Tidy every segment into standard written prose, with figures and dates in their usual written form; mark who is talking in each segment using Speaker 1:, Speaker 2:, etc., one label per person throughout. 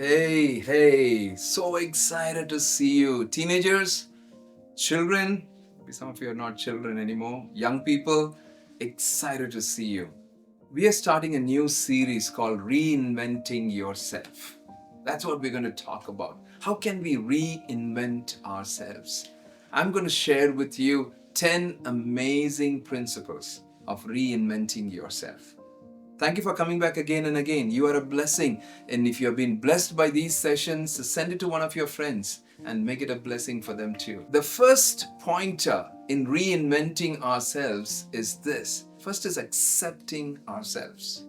Speaker 1: Hey, so excited to see you. Teenagers, children, maybe some of you are not children anymore, young people, excited to see you. We are starting a new series called Reinventing Yourself. That's what we're going to talk about. How can we reinvent ourselves? I'm going to share with you 10 amazing principles of reinventing yourself. Thank you for coming back again and again. You are a blessing. And if you have been blessed by these sessions, send it to one of your friends and make it a blessing for them too. The first pointer in reinventing ourselves is this. First is accepting ourselves.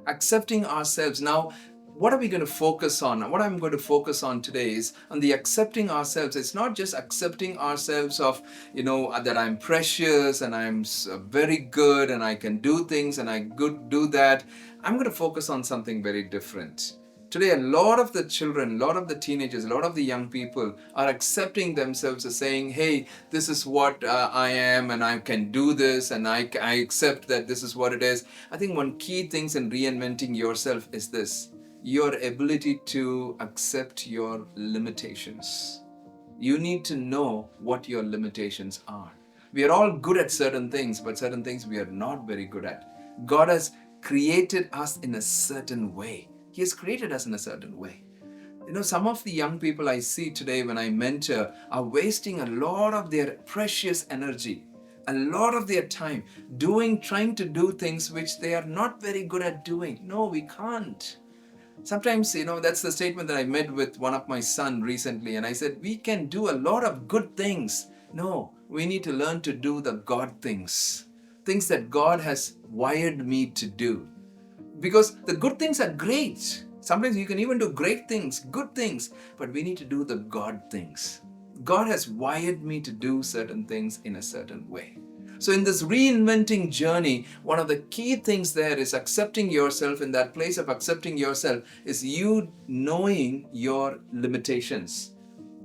Speaker 1: Accepting ourselves. Now, what are we going to focus on? What I'm going to focus on today is on the accepting ourselves. It's not just accepting ourselves of, that I'm precious and I'm very good and I can do things and I could do that. I'm going to focus on something very different. Today, a lot of the children, a lot of the teenagers, a lot of the young people are accepting themselves as saying, hey, this is what I am and I can do this and I accept that this is what it is. I think one key thing in reinventing yourself is this, your ability to accept your limitations. You need to know what your limitations are. We are all good at certain things, but certain things we are not very good at. God has created us in a certain way. He has created us in a certain way. Some of the young people I see today when I mentor are wasting a lot of their precious energy, a lot of their time trying to do things which they are not very good at doing. No, we can't. Sometimes, that's the statement that I made with one of my son recently. And I said, we can do a lot of good things. No, we need to learn to do the God things. Things that God has wired me to do. Because the good things are great. Sometimes you can even do great things, good things. But we need to do the God things. God has wired me to do certain things in a certain way. So in this reinventing journey, one of the key things there is accepting yourself. In that place of accepting yourself is you knowing your limitations.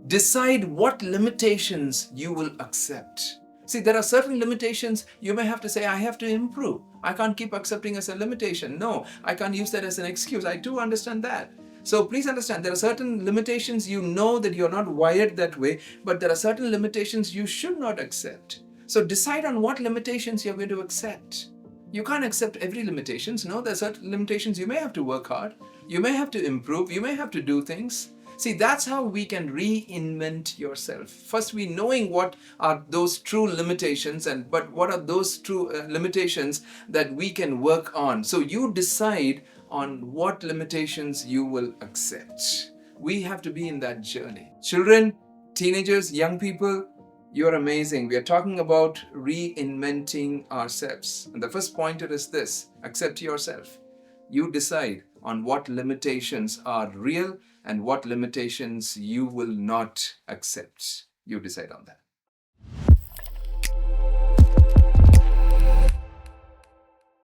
Speaker 1: Decide what limitations you will accept. See, there are certain limitations you may have to say, I have to improve. I can't keep accepting as a limitation. No, I can't use that as an excuse. I do understand that. So please understand, there are certain limitations you know that you're not wired that way, but there are certain limitations you should not accept. So decide on what limitations you're going to accept. You can't accept every limitations. No, there are certain limitations you may have to work hard. You may have to improve. You may have to do things. See, that's how we can reinvent yourself. First, we knowing what are those true limitations but what are those true limitations that we can work on. So you decide on what limitations you will accept. We have to be in that journey. Children, teenagers, young people, you're amazing. We are talking about reinventing ourselves. And the first pointer is this: accept yourself. You decide on what limitations are real and what limitations you will not accept. You decide on that.